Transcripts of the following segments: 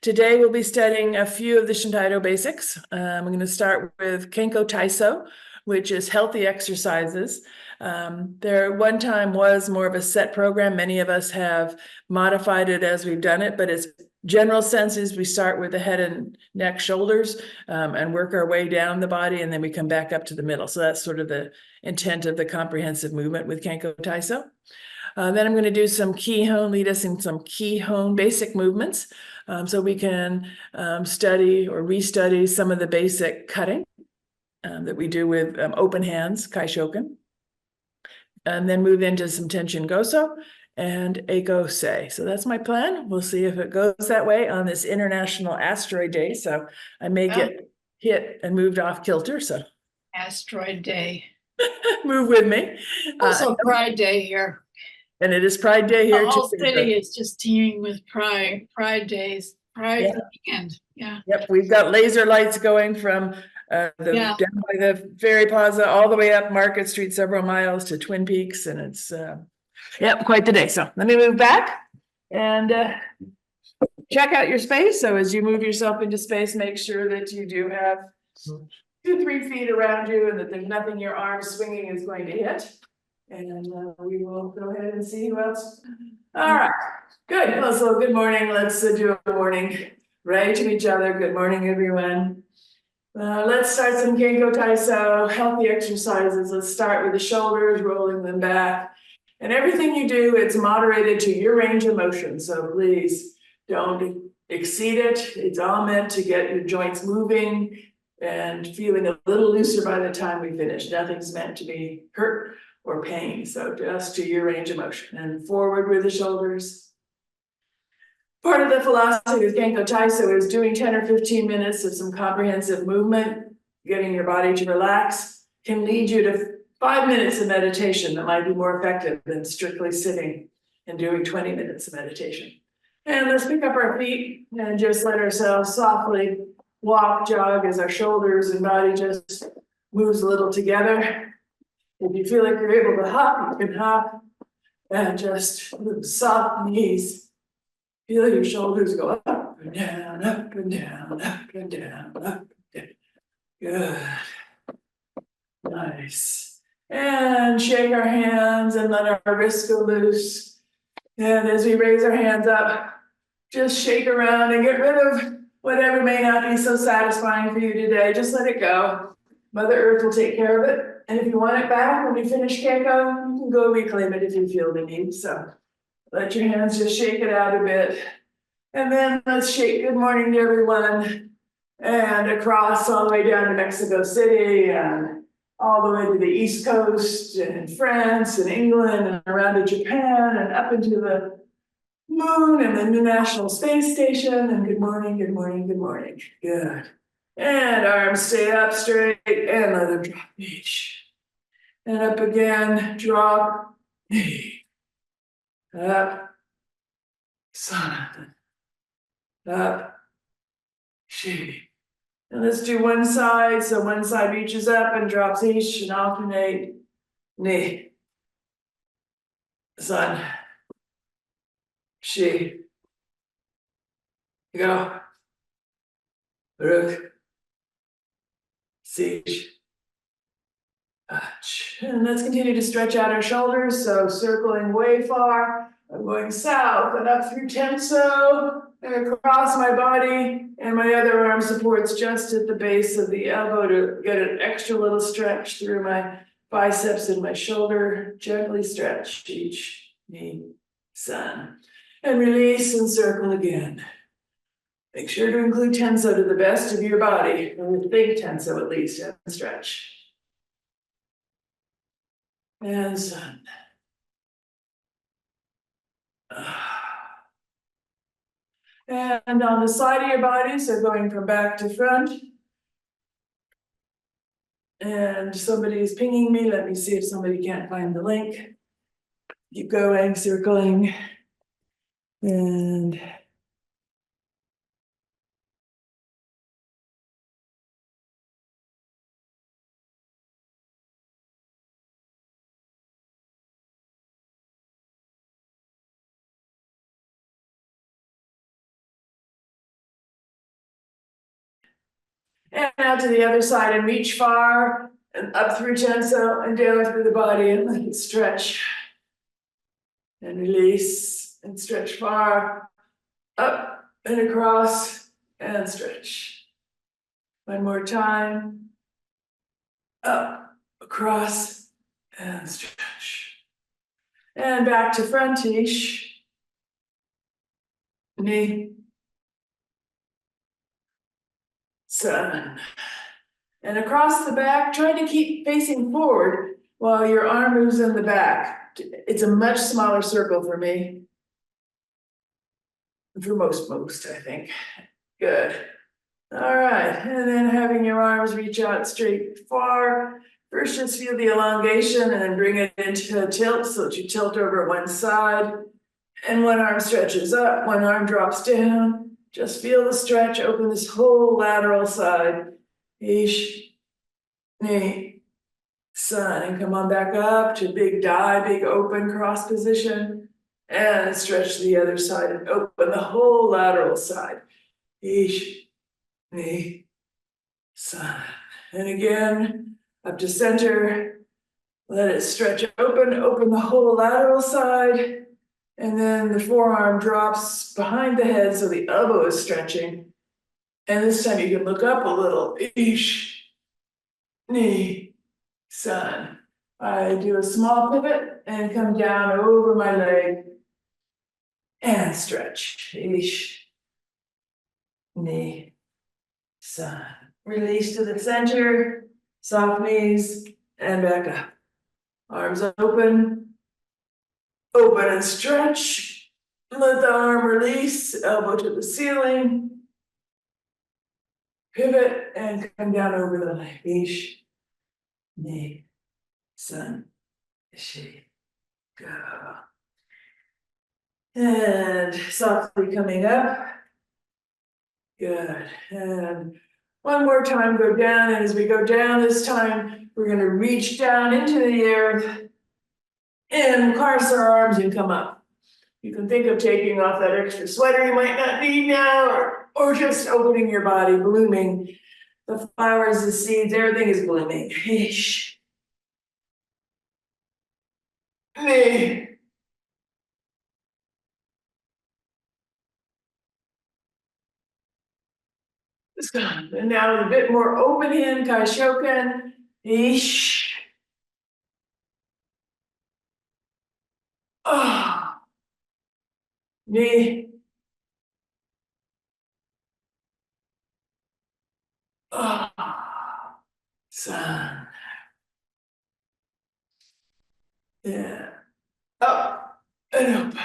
Today we'll be studying a few of the Shintaido basics. I'm going to start with Kenko Taiso, which is healthy exercises. There one time was more of a set program. Many of us have modified it as we've done it, but its general sense is we start with the head and neck, shoulders, and work our way down the body, and then we come back up to the middle. So that's sort of the intent of the comprehensive movement with Kenko Taiso. Then I'm going to do some Kihon, lead us in some Kihon basic movements. So we can study or restudy some of the basic cutting that we do with open hands, Kaishoken. And then move into some Tenshin Goso and Eiko Se. So that's my plan. We'll see if it goes that way on this International Asteroid Day. So I may get hit and moved off kilter. So Asteroid Day. move with me. Also Pride Day here. And it is Pride Day here The whole too. city is just teeming with pride days, pride weekend. Yeah. Yep, we've got laser lights going from down by the ferry plaza all the way up Market Street, several miles to Twin Peaks, and it's quite the day. So let me move back and check out your space. So as you move yourself into space, make sure that you do have 2-3 feet around you and that there's nothing your arm swinging is going to hit. And we will go ahead and see who else. All right, good. Well, so good morning. Let's do a morning right to each other. Good morning, everyone. Let's start some Kenko Taiso, healthy exercises. Let's start with the shoulders, rolling them back. And everything you do, it's moderated to your range of motion. So please don't exceed it. It's all meant to get your joints moving and feeling a little looser by the time we finish. Nothing's meant to be hurt or pain. So just to your range of motion and forward with the shoulders. Part of the philosophy of Kenko Taiso is doing 10 or 15 minutes of some comprehensive movement, getting your body to relax, can lead you to 5 minutes of meditation that might be more effective than strictly sitting and doing 20 minutes of meditation. And let's pick up our feet and just let ourselves softly walk, jog as our shoulders and body just moves a little together. If you feel like you're able to hop, you can hop and just with soft knees. Feel your shoulders go up and down, up and down, up and down, up and down. Good. Nice. And shake our hands and let our wrists go loose. And as we raise our hands up, just shake around and get rid of whatever may not be so satisfying for you today. Just let it go. Mother Earth will take care of it. And if you want it back when we finish Kenko, you can go reclaim it if you feel the need. So let your hands just shake it out a bit. And then let's shake good morning to everyone. And across all the way down to Mexico City and all the way to the East Coast and France and England and around to Japan and up into the moon and the International Space Station. And good morning, good morning, good morning. Good. And arms stay up straight and let them drop each. And up again, drop, up, sun, up, she. And let's do one side. So one side reaches up and drops each and alternate. Knee, sun, she. Go, rook, siege. And let's continue to stretch out our shoulders. So circling way far, I'm going south and up through Tenso and across my body, and my other arm supports just at the base of the elbow to get an extra little stretch through my biceps and my shoulder. Gently stretch each knee, sun, and release and circle again. Make sure to include Tenso to the best of your body, or think Tenso at least, and stretch. And sun. And on the side of your body, so going from back to front. And somebody's pinging me. Let me see if somebody can't find the link. Keep going, circling. And And out to the other side and reach far and up through torso and down through the body and let it stretch. And release and stretch far, up and across and stretch. One more time. Up, across, and stretch. And back to front-ish. Knee. Sun. And across the back, try to keep facing forward while your arm moves in the back. It's a much smaller circle for me. For most, I think. Good. All right, and then having your arms reach out straight far. First, just feel the elongation and then bring it into a tilt so that you tilt over one side. And one arm stretches up, one arm drops down. Just feel the stretch, open this whole lateral side. Ish, knee, sun, and come on back up to big dive, big open cross position. And stretch the other side and open the whole lateral side. Ish, knee, sun. And again, up to center. Let it stretch open, open the whole lateral side. And then the forearm drops behind the head so the elbow is stretching. And this time you can look up a little. Ish, knee, sun. I do a small pivot and come down over my leg. And stretch. Ish, knee, sun. Release to the center, soft knees, and back up. Arms open, open and stretch. Let the arm release, elbow to the ceiling. Pivot and come down over the leg. Ish, knee, sun, ishi, go. And softly coming up. Good. And one more time, go down. And as we go down this time, we're going to reach down into the earth and cross our arms and come up. You can think of taking off that extra sweater you might not need now, or just opening your body, blooming. The flowers, the seeds, everything is blooming. Ish. Knee. And now with a bit more open hand, Kaishoken. Ish. Ah. Knee. Ah. Sun. Yeah. Up and up.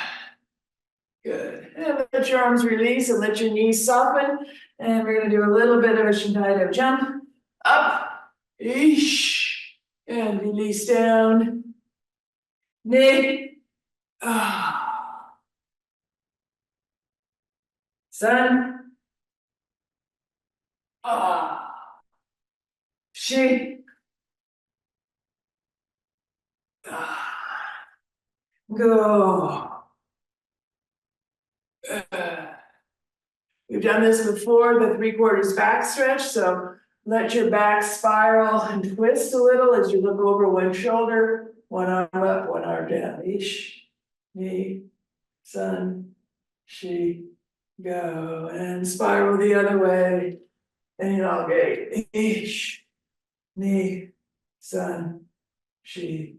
Good. And let your arms release and let your knees soften. And we're going to do a little bit of a Shintaido jump. Up. Ish. And release down. Knee. Ah. Sun. Ah. Shi. Ah. Go. We've done this before, the 3/4 back stretch, so let your back spiral and twist a little as you look over one shoulder, one arm up, one arm down. Ish, knee, sun, shi, go. And spiral the other way and elongate. Ish, knee, sun, shi,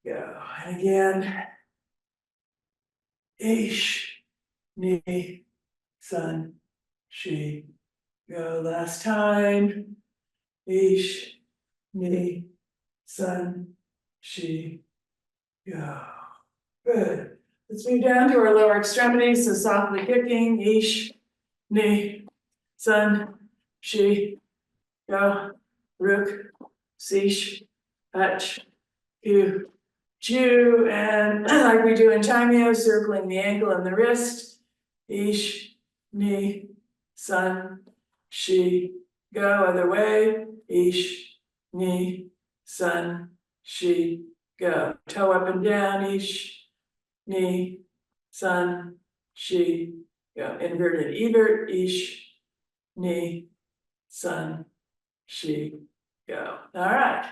go. And again, ish, knee, sun, shi, go. Last time. Ish, knee, sun, shi, go. Good. Let's move down to our lower extremities. So softly kicking. Ish, knee, sun, shi, go. Rook, sish, hutch, hu, chew. And like we do in Chaimyo, circling the ankle and the wrist. Ish, knee, sun, shi, go. Other way. Ish, knee, sun, shi, go. Toe up and down. Ish, knee, sun, shi, go. Inverted evert. Ish, knee, sun, she, go. All right.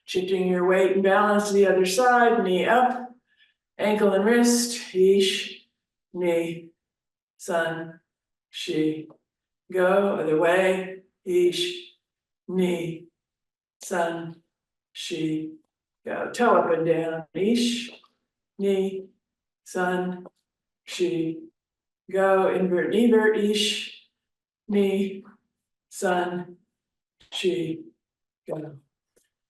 Shifting your weight and balance to the other side, knee up, ankle and wrist, ish, knee, sun, she, go, other way, ish, knee, sun, she, go. Toe up and down, ish, knee, sun, she, go. Invert, invert, ish, knee, sun, she, go.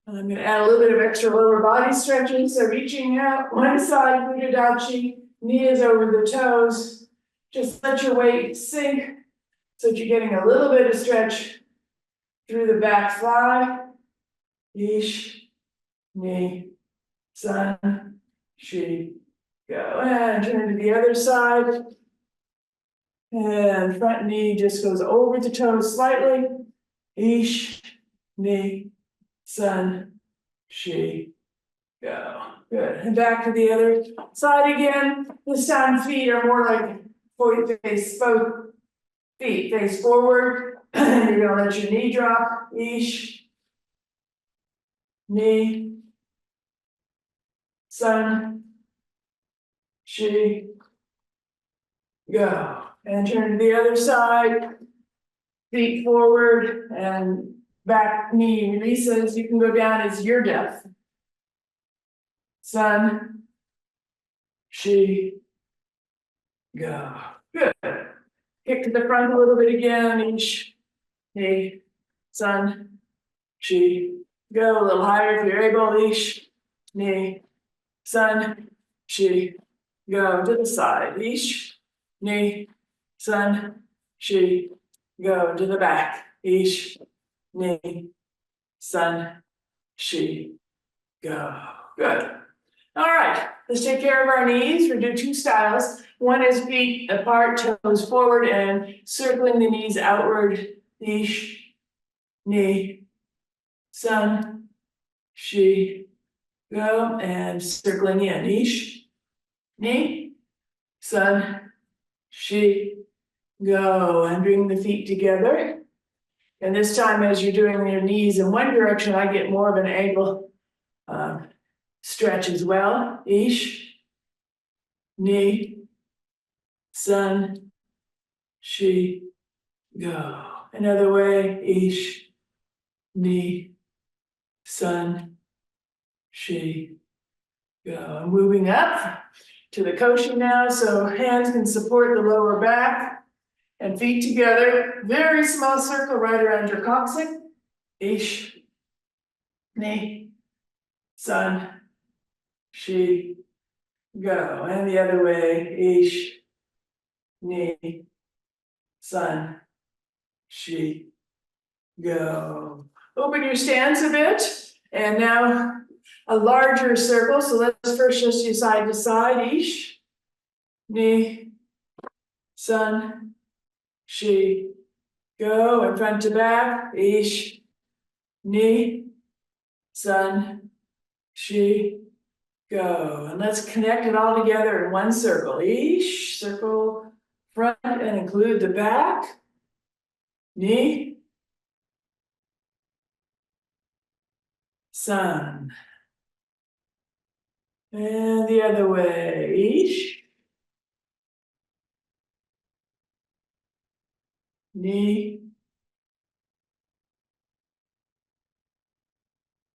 I'm gonna add a little bit of extra lower body stretching, so reaching out one side, Buddha-dachi, knee is over the toes. Just let your weight sink, so that you're getting a little bit of stretch through the back thigh. Ish, knee, sun, she, go. And turn to the other side. And front knee just goes over the toes slightly. Ish, knee, sun, she, go. Good. And back to the other side again. This time feet are more like both feet face forward. You're gonna let your knee drop. Ish, knee, sun, she, go. And turn to the other side. Feet forward and back knee releases. You can go down as your depth. Sun, she, go. Good. Kick to the front a little bit again. Ish, knee, sun, she, go. A little higher if you're able. Ish, knee, sun, she, go. To the side. Ish, knee, sun, she, go. To the back. Ish, knee, sun, she, go. Good. All right, let's take care of our knees. We'll do two styles. One is feet apart, toes forward, and circling the knees outward. Ish, knee, sun, she, go. And circling in. Ish, knee, sun, she, go. And bring the feet together. And this time, as you're doing your knees in one direction, I get more of an ankle stretch as well. Ish, knee, sun, she, go. Another way. Ish, knee, sun, she, go. I'm moving up to the koshi now, so hands can support the lower back. And feet together, very small circle right around your coccyx. Ish, knee, sun, she, go. And the other way. Ish, knee, sun, she, go. Open your stance a bit. And now a larger circle. So let's first just do side to side. Ish, knee, sun, she, go. And front to back. Ish, knee, sun, she, go. And let's connect it all together in one circle. Ish, circle front and include the back. Knee, sun. And the other way. Ish, knee,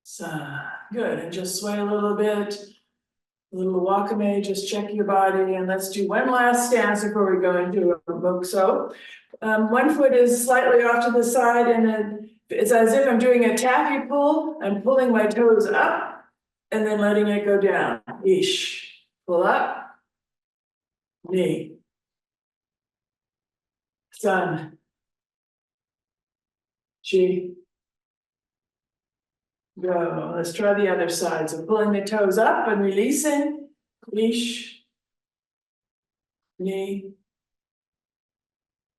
sun. Good. And just sway a little bit. A little wakame, just check your body. And let's do one last stance before we go into a mokuso. One foot is slightly off to the side, and then it's as if I'm doing a taffy pull. I'm pulling my toes up and then letting it go down. Ish. Pull up. Knee. Sun. Chi. Go. Let's try the other side. So pulling the toes up and releasing. Ish. Knee.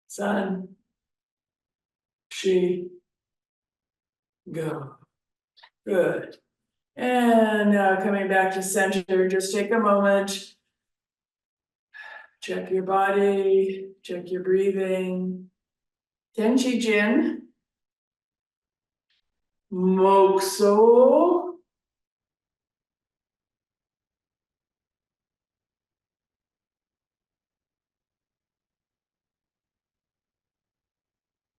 Sun. Chi. Go. Good. And now coming back to center, just take a moment. Check your body, check your breathing. Tenchi Jin. Mokuso.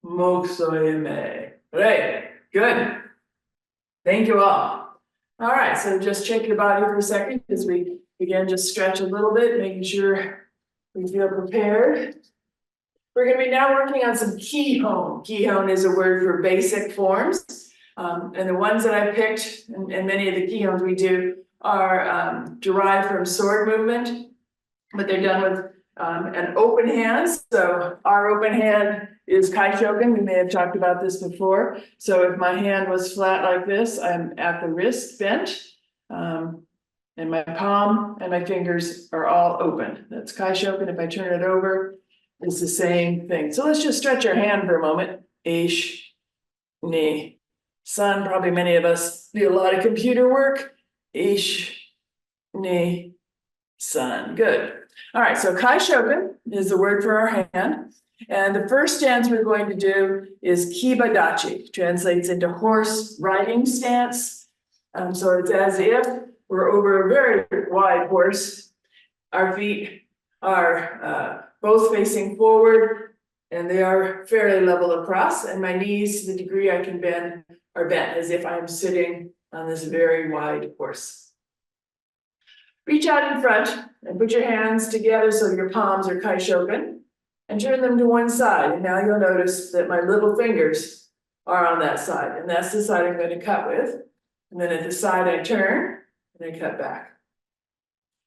Mokusoyame. Right, good. Thank you all. All right, so just check your body for a second as we again just stretch a little bit, making sure we feel prepared. We're going to be now working on some kihon. Kihon is a word for basic forms. And the ones that I picked, and many of the kihons we do, are derived from sword movement, but they're done with an open hand. So our open hand is kaishoken. We may have talked about this before. So if my hand was flat like this, I'm at the wrist bent. And my palm and my fingers are all open. That's kaishoken. If I turn it over, it's the same thing. So let's just stretch our hand for a moment. Ish, ni, san. Probably many of us do a lot of computer work. Ish, ni, san. Good. All right, so kaishoken is the word for our hand. And the first stance we're going to do is kibadachi, translates into horse riding stance. So it's as if we're over a very wide horse. Our feet are both facing forward and they are fairly level across, and my knees, to the degree I can bend, are bent as if I'm sitting on this very wide horse. Reach out in front and put your hands together so your palms are kaishoken and turn them to one side. And now you'll notice that my little fingers are on that side, and that's the side I'm going to cut with. And then at the side I turn and I cut back.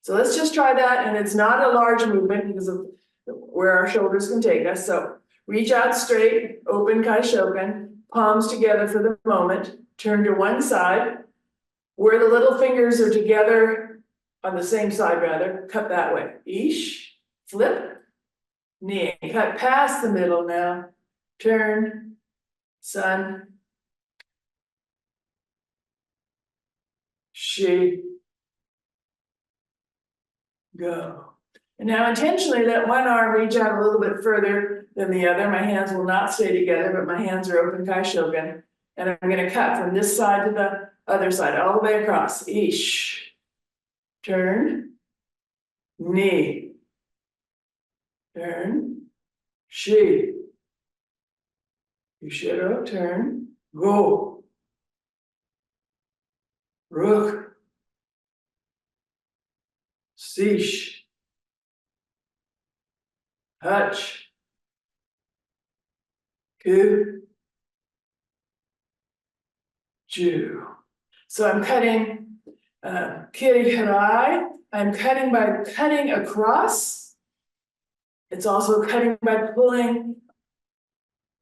So let's just try that, and it's not a large movement because of where our shoulders can take us. So reach out straight, open kaishoken, palms together for the moment, turn to one side. Where the little fingers are together, on the same side rather, cut that way. Ish, flip, ni, cut past the middle now, turn, sun, shi, go. And now intentionally let one arm reach out a little bit further than the other. My hands will not stay together, but my hands are open kaishoken. And I'm going to cut from this side to the other side, all the way across. Ish, turn, ni, turn, shi, Yushiro, turn, go, rook, sish, hutch, ku, ju. So I'm cutting kiri harai. I'm cutting by cutting across. It's also cutting by pulling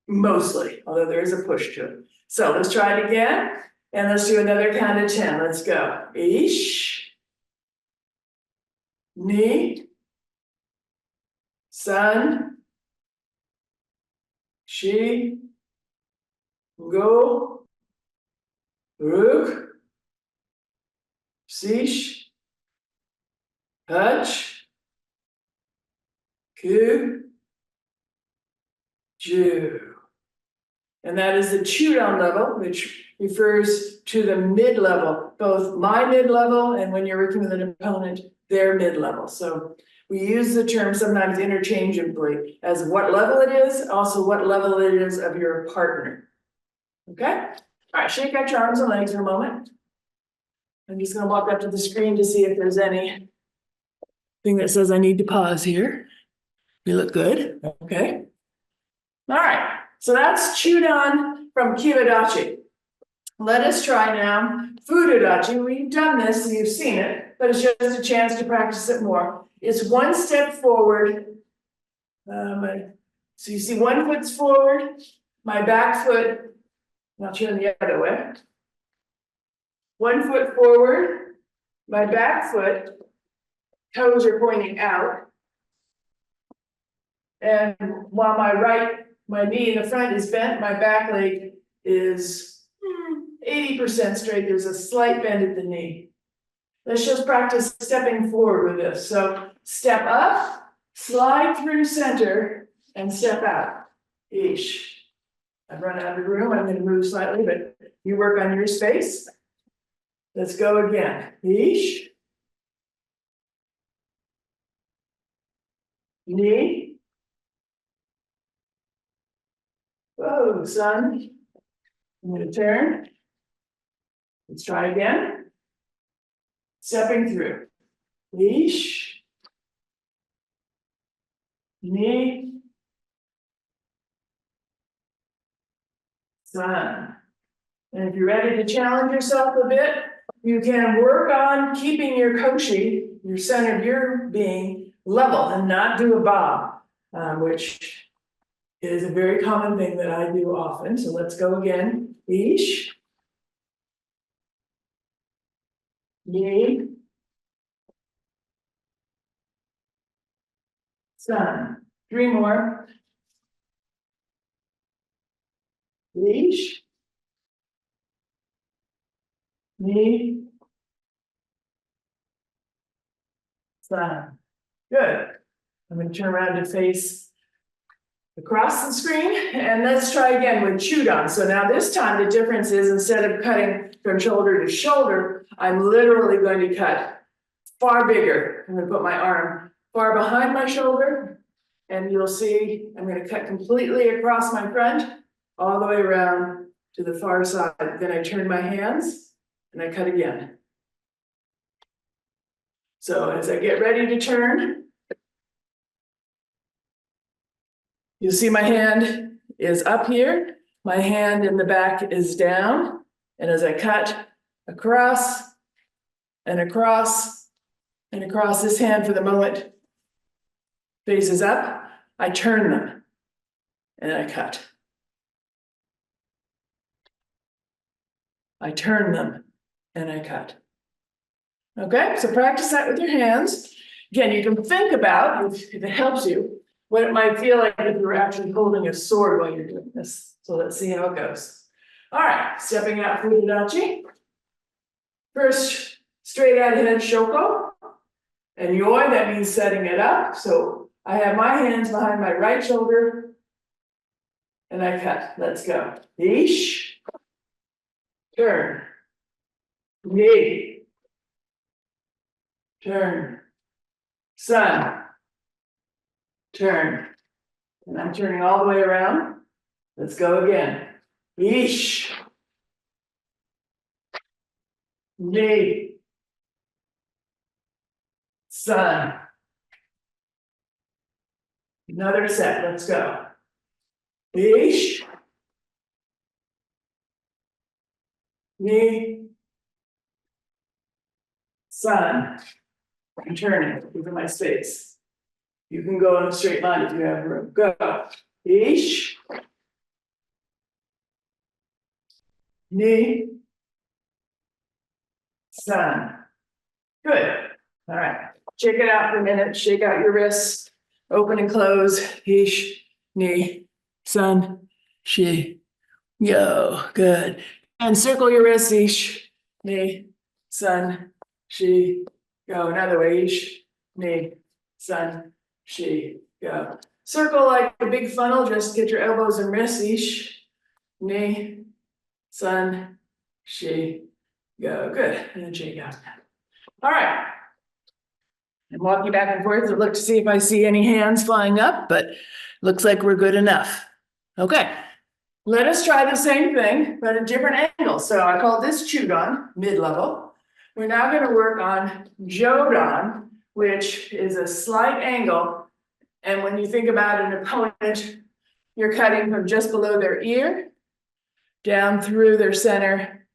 mostly, although there is a push to it. So let's try it again. And let's do another count of 10. Let's go. Ish, ni, san, shi, go, rook, sish, hutch, ku, ju. And that is the chudan level, which refers to the mid-level, both my mid-level and when you're working with an opponent, their mid-level. So we use the term sometimes interchangeably as what level it is, also what level it is of your partner. Okay? All right, shake out your arms and legs for a moment. I'm just going to walk up to the screen to see if there's anything that says I need to pause here. We look good. Okay. All right. So that's chudan from kibadachi. Let us try now fudodachi. We've done this, so you've seen it, but it's just a chance to practice it more. It's one step forward. So you see one foot's forward, my back foot, and I'll turn the other way. 1 foot forward, my back foot, toes are pointing out. And while my knee in the front is bent, my back leg is 80% straight. There's a slight bend at the knee. Let's just practice stepping forward with this. So step up, slide through center, and step out. Ish. I've run out of room, I'm gonna move slightly, but you work on your space. Let's go again. Ish. Knee. Whoa, son. I'm gonna turn. Let's try again. Stepping through. Ish. Knee. Son. And if you're ready to challenge yourself a bit, you can work on keeping your koshi, your center of your being, level and not do a bob, which is a very common thing that I do often. So let's go again. Ish. Knee. Sun. 3 more. Ish. Knee. Sun. Good. I'm going to turn around to face across the screen, and let's try again with Chudon. So now this time the difference is, instead of cutting from shoulder to shoulder, I'm literally going to cut far bigger. I'm going to put my arm far behind my shoulder, and you'll see I'm going to cut completely across my front, all the way around to the far side. Then I turn my hands and I cut again. So as I get ready to turn, you'll see my hand is up here, my hand in the back is down, and as I cut across and across and across, this hand for the moment faces up, I turn them and I cut. I turn them and I cut. Okay, so practice that with your hands. Again, you can think about, if it helps you, what it might feel like if you were actually holding a sword while you're doing this. So let's see how it goes. All right, stepping out for Fujidachi. First, straight out ahead shoko. And yoi, that means setting it up. So I have my hands behind my right shoulder and I cut. Let's go. Ish. Turn. Knee. Turn. Sun. Turn. And I'm turning all the way around. Let's go again. Ish. Knee. Sun. Another set. Let's go. Ish. Knee. Sun. I'm turning. Give my space. You can go in a straight line if you have room. Go. Ish. Knee. Sun. Good. All right. Check it out for a minute. Shake out your wrists. Open and close. Ish. Knee. Sun. Shi. Yo. Good. And circle your wrists. Ish. Knee. Sun. Shi. Go. Another way. Ish. Knee. Sun. Shi. Go. Circle like a big funnel. Just get your elbows and wrists. Ish. Knee. Sun. Shi. Go. Good. And then shake out. All right. I'm walking back and forth to look to see if I see any hands flying up, but looks like we're good enough. Okay. Let us try the same thing, but at different angles. So I call this Chudon, mid-level. We're now going to work on Jodon, which is a slight angle. And when you think about an opponent, you're cutting from just below their ear, down through their center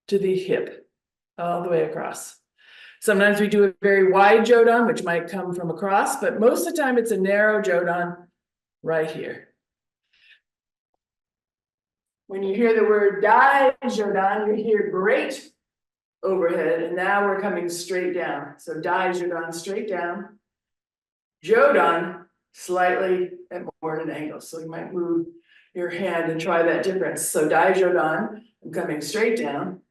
to the hip, all the way across. Sometimes we do a very wide Jodon, which might come from across, but most of the time it's a narrow Jodon right here. When you hear the word Dai Jodon, you hear great overhead, and now we're coming straight down. So Dai Jodon straight down, Jodon slightly at more at an angle. So you might move your hand and try that difference. So Dai Jodon, I'm coming straight down,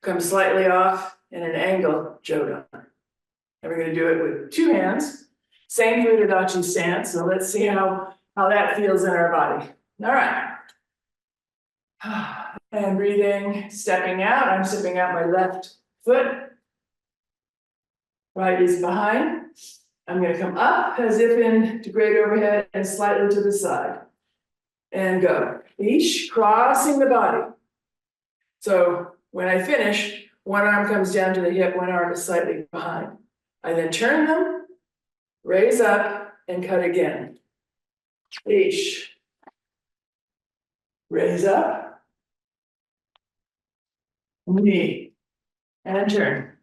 come slightly off in an angle, Jodon. And we're going to do it with 2 hands. Same Fujidachi stance. So let's see how that feels in our body. All right. And breathing, stepping out, I'm stepping out my left foot. Right is behind. I'm gonna come up as if in to great overhead and slightly to the side. And go. Each crossing the body. So when I finish, one arm comes down to the hip, one arm is slightly behind. I then turn them, raise up, and cut again. Each. Raise up. Knee. And turn.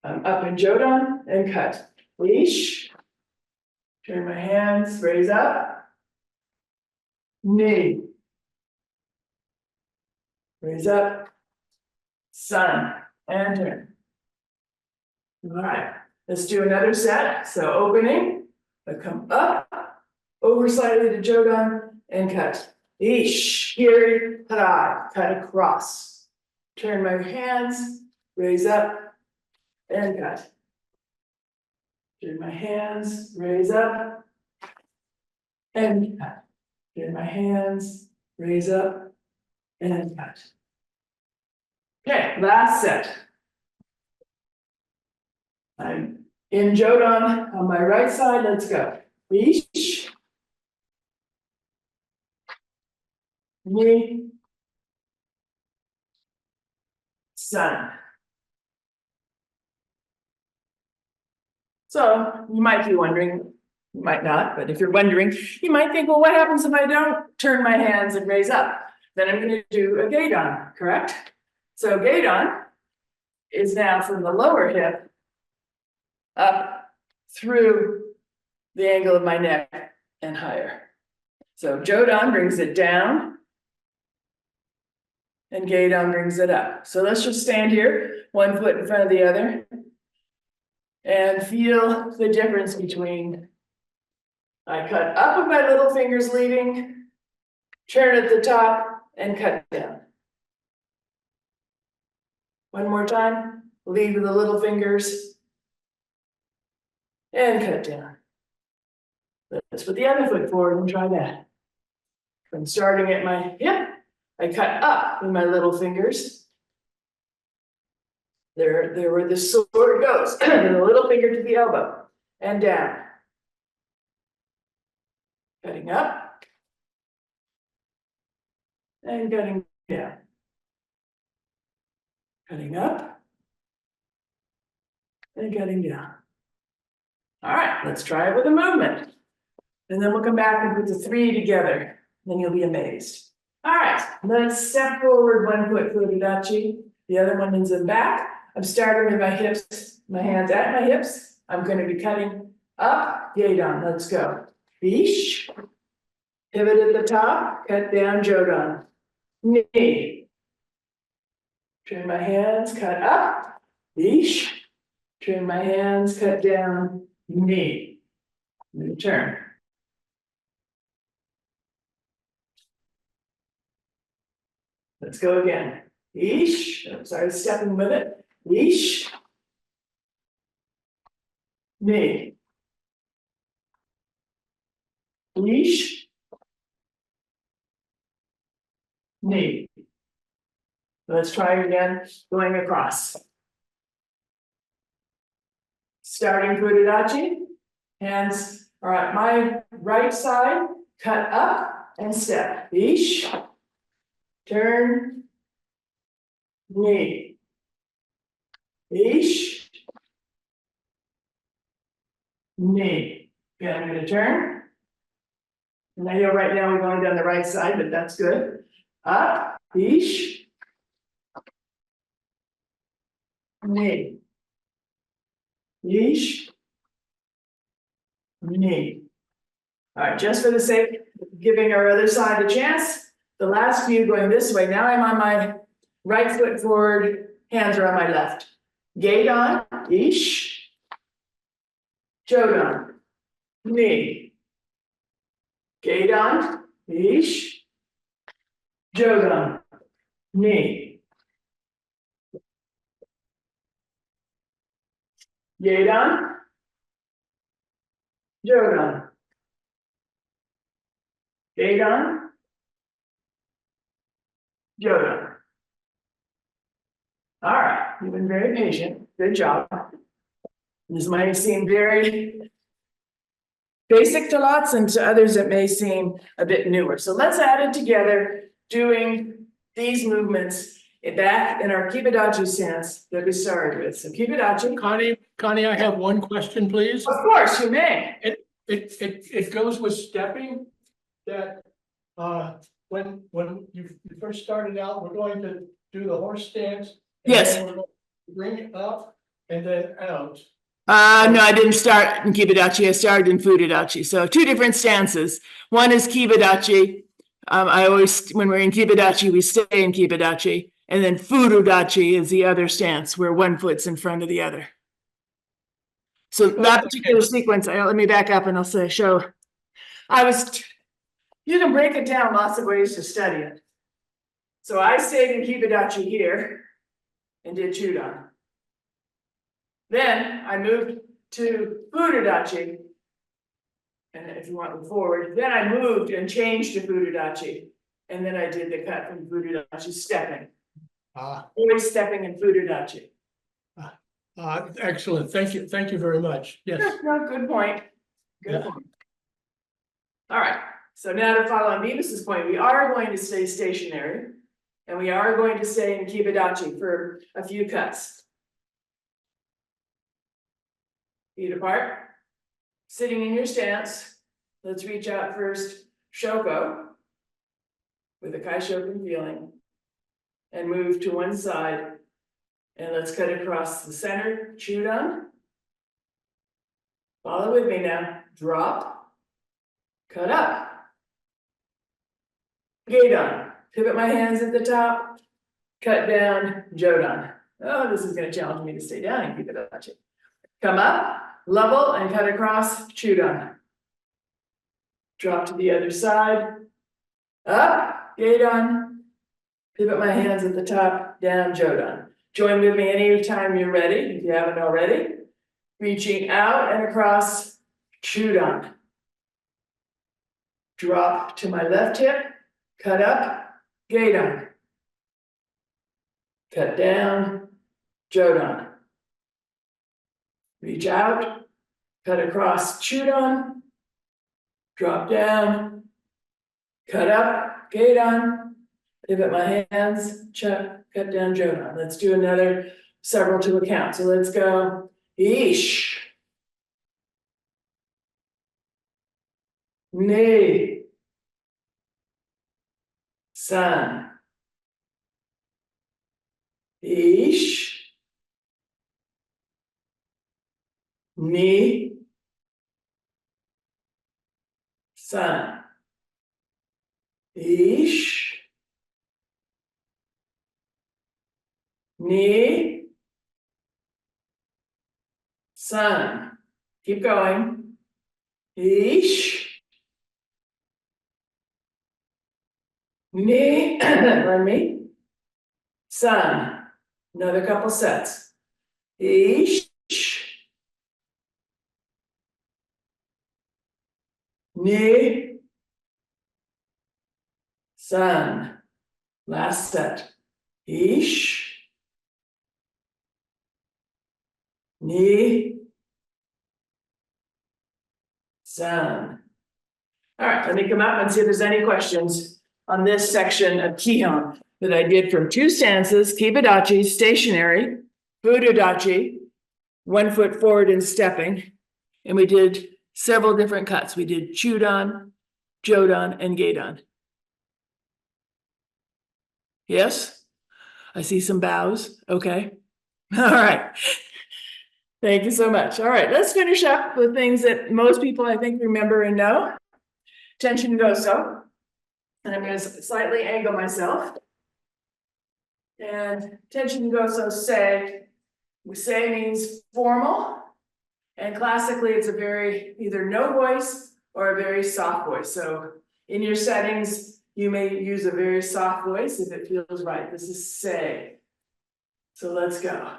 I'm up in Jodan and cut. Leash. Turn my hands, raise up. Knee. Raise up. Sun. And turn. All right, let's do another set. So opening, I come up, over slightly to Jodan and cut. Ish, here, cut across. Turn my hands, raise up and cut. Turn my hands, raise up and cut. Turn my hands, raise up and cut. Okay, last set. I'm in Jodan on my right side, let's go. Ish. Knee. Sun. So you might be wondering, you might not, but if you're wondering, you might think, well, what happens if I don't turn my hands and raise up? Then I'm going to do a gaidon, correct? So gaidon is now from the lower hip up through the angle of my neck and higher. So Jodan brings it down and gaidon brings it up. So let's just stand here, one foot in front of the other. And feel the difference between I cut up with my little fingers leading, turn at the top, and cut down. One more time, lead with the little fingers, and cut down. Let's put the other foot forward and try that. From starting at my hip, I cut up with my little fingers. There where the sword goes, and the little finger to the elbow, and down. Cutting up, and cutting down. Cutting up, and cutting down. All right, let's try it with a movement. And then we'll come back and put the three together. Then you'll be amazed. All right, let's step forward, one foot Furudachi. The other one is in back. I'm starting with my hips, my hands at my hips. I'm going to be cutting up, gaidon. Let's go. Bish. Pivot at the top, cut down, Jodan. Knee. Turn my hands, cut up. Bish. Turn my hands, cut down, knee. Then turn. Let's go again. Ish. I'm sorry, stepping with it. Ish. Knee. Ish. Knee. Let's try again, going across. Starting Furudachi. Hands are at my right side. Cut up and step. Ish. Turn. Knee. Ish. Knee. Okay, I'm going to turn. And I know right now we've only done the right side, but that's good. Up. Ish. Knee. Ish. Knee. All right, just for the sake of giving our other side a chance, the last few going this way. Now I'm on my right foot forward, hands are on my left. Gaidon, ish. Jodan, knee. Gaidon, ish. Jodan, knee. Gaidon, Jodan. Gaydon. Jodan. All right, you've been very patient. Good job. This might seem very basic to lots, and to others it may seem a bit newer. So let's add it together, doing these movements back in our Kibidachi stance that we started with. So Kibidachi. Connie, I have one question, please. Of course, you may. It goes with stepping that, when you first started out, we're going to do the horse stance. And Yes. then we're going to bring it up and then out. No, I didn't start in Kibidachi. I started in Fudidachi. So two different stances. One is Kibidachi. I always, when we're in Kibidachi, we stay in Kibidachi. And then Furudachi is the other stance where one foot's in front of the other. So that particular sequence, let me back up and I'll say, show. You can break it down lots of ways to study it. So I stayed in Kibidachi here and did Chudan. Then I moved to Furudachi. And if you want to move forward, then I moved and changed to Furudachi. And then I did the cut from Furudachi stepping. Always stepping in Furudachi. Excellent. Thank you very much. Yes. No, good point. Good point. All right, so now to follow on Venus's point, we are going to stay stationary. And we are going to stay in Kibidachi for a few cuts. Feet apart. Sitting in your stance, let's reach out first, Shoko, with a Kai Shoken feeling, and move to one side, and let's cut across the center, Chudan. Follow with me now, drop, cut up. Gaydon, pivot my hands at the top, cut down, Jodan. Oh, this is gonna challenge me to stay down and keep it up. Come up. Level and cut across, Chudan. Drop to the other side. Up, Gaydon. Pivot my hands at the top, down, Jodan. Join with me anytime you're ready, if you haven't already. Reaching out and across, Chudan. Drop to my left hip, cut up, Gaydon. Cut down, Jodan. Reach out, cut across, Chudan, drop down, cut up, Gaydon, pivot my hands, cut down, Jodan. Let's do another several to account. So let's go, Ish, Ni, San, Ish, Ni, San, Ish, Ni, San. Keep going. Ish, Ni, pardon me, San. Another couple sets. Ish, Ni, San. Last set. Ish, Ni, San. All right, let me come up and see if there's any questions on this section of Kihon that I did from two stances, Kibidachi, stationary, Fudodachi, 1 foot forward and stepping. And we did several different cuts. We did Chudan, Jodan, and Gaydon. Yes? I see some bows. Okay. All right. Thank you so much. All right, let's finish up with things that most people, I think, remember and know. Tension Goso. And I'm going to slightly angle myself. And Tension Goso say, we say means formal. And classically, it's a very either no voice or a very soft voice. So in your settings, you may use a very soft voice if it feels right. This is say. So let's go.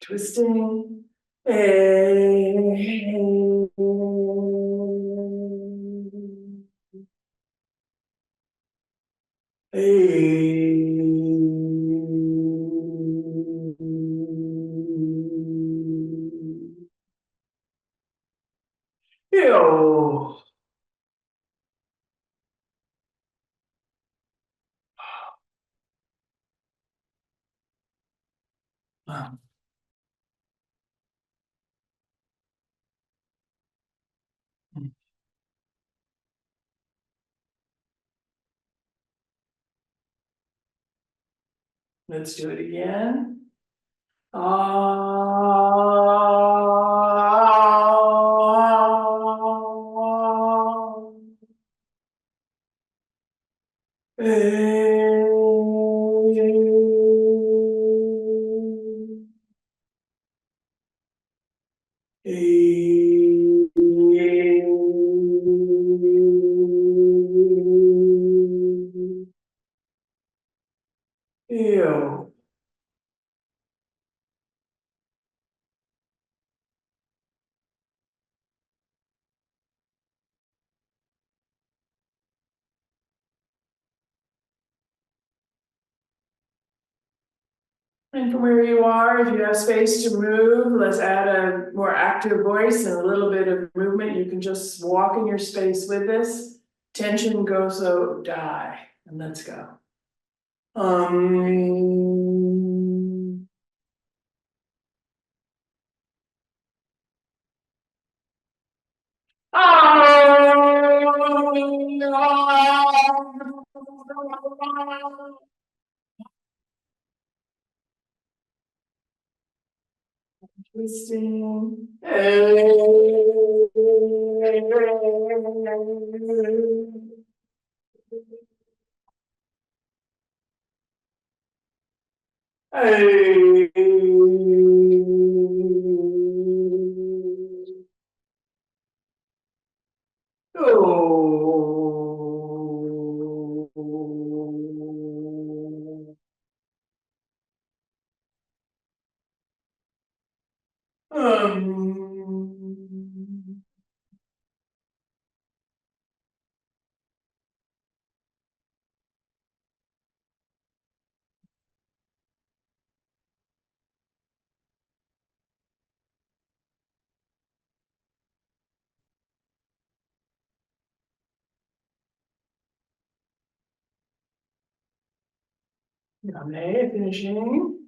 Twisting. Ew. Wow. Let's do it again. Ew. And from where you are, if you have space to move, let's add a more active voice and a little bit of movement. You can just walk in your space with this. Tension go so die, and let's go. Um. Twisting. Oh. Um. Okay, finishing.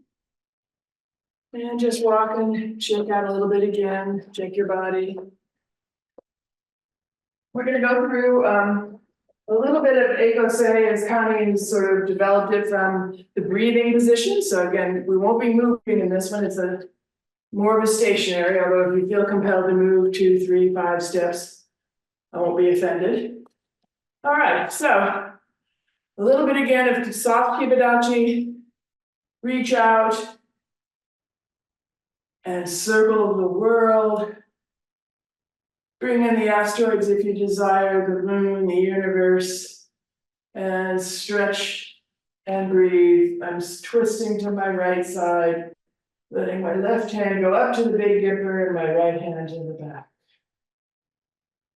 And just walk and shake out a little bit again, shake your body. We're gonna go through a little bit of Eikose as Connie has sort of developed it from the breathing position. So again, we won't be moving in this one. It's a more of a stationary, although if you feel compelled to move 2, 3, 5 steps, I won't be offended. All right, so a little bit again of soft Kibadachi, reach out and circle the world. Bring in the asteroids if you desire, the moon, the universe, and stretch and breathe. I'm twisting to my right side, letting my left hand go up to the Big Dipper and my right hand to the back.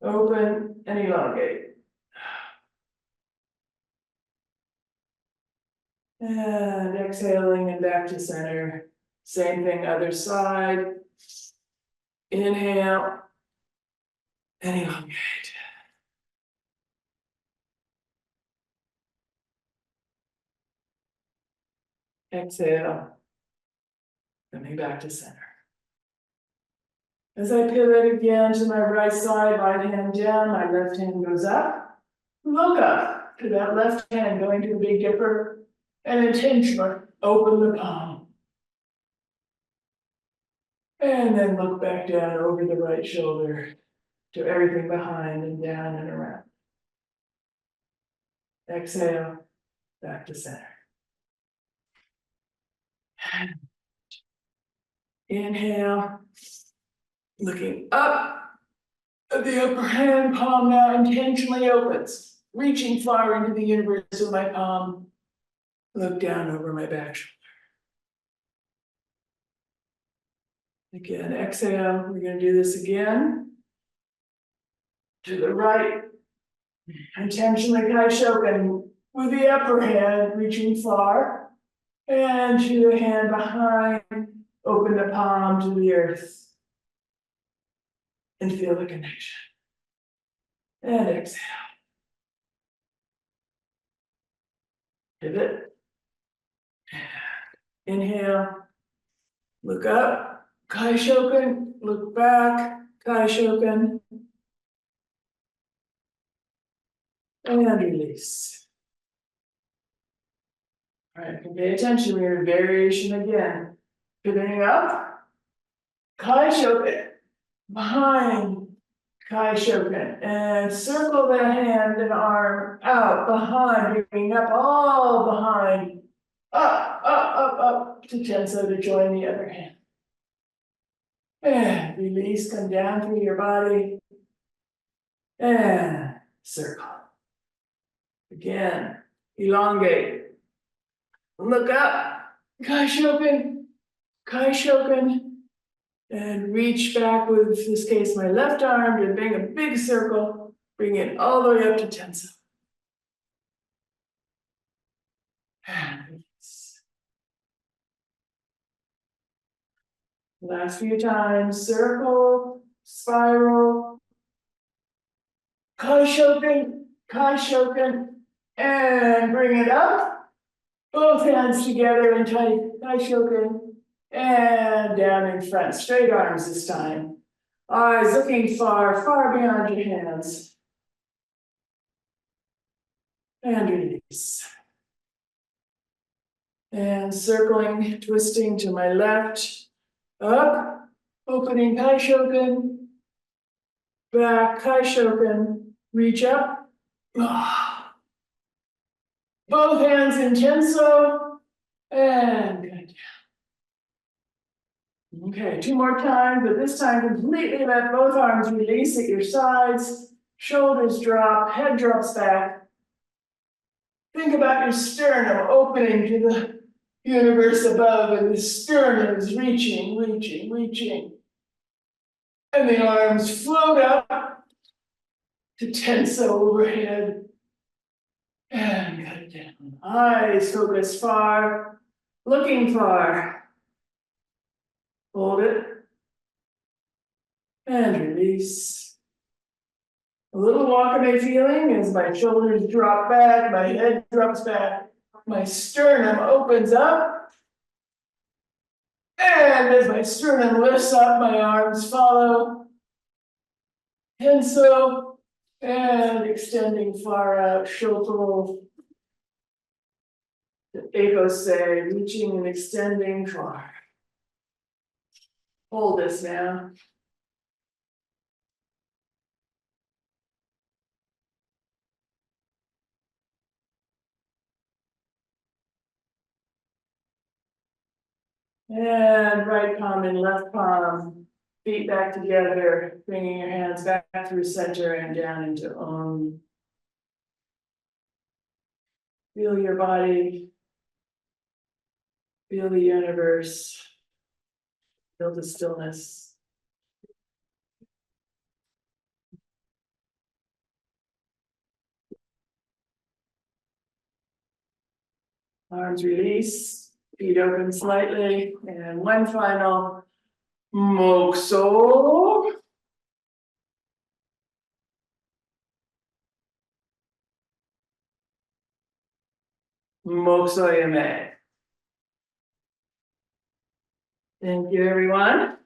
Open and elongate. And exhaling and back to center. Same thing, other side. Inhale and elongate. Exhale. Coming back to center. As I pivot again to my right side, right hand down, my left hand goes up. Look up to that left hand going to the Big Dipper and intentionally open the palm. And then look back down over the right shoulder to everything behind and down and around. Exhale, back to center. Inhale, looking up The upper hand palm now intentionally opens, reaching far into the universe with my palm. Look down over my back shoulder. Again, exhale. We're going to do this again. To the right. Intentionally Kaishoken with the upper hand reaching far. And to the hand behind, open the palm to the earth. And feel the connection. And exhale. Pivot. Inhale. Look up. Kaishoken. Look back. Kaishoken. And release. All right, pay attention. We're in variation again. Pivoting up. Kaishoken. Behind. Kaishoken. And circle the hand and arm out behind. Bringing up all behind. Up to Tenso to join the other hand. And release, come down through your body. And circle. Again, elongate. Look up. Kaishoken. Kaishoken. And reach back with, in this case, my left arm to bring a big circle. Bring it all the way up to Tenso. And release. Last few times, circle, spiral, Kaishoken, Kaishoken, and bring it up. Both hands together in tight Kaishoken, and down in front, straight arms this time. Eyes looking far, far beyond your hands. And release. And circling, twisting to my left. Up, opening Kaishoken, back Kaishoken, reach up, both hands in Tenso, and good. Okay, 2 more times, but this time completely let both arms release at your sides, shoulders drop, head drops back. Think about your sternum opening to the universe above, and the sternum is reaching. And the arms float up to Tenso overhead. And cut it down. Eyes focus far, looking far. Hold it. And release. A little wakame feeling as my shoulders drop back, my head drops back, my sternum opens up. And as my sternum lifts up, my arms follow. Tenso, and extending far out, Shoko. Ekose, reaching and extending far. Hold this now. And right palm and left palm, feet back together, bringing your hands back through center and down into Om. Feel your body, feel the universe, feel the stillness. Arms release, feet open slightly, and one final Mokso. Mokso Yame. Thank you, everyone.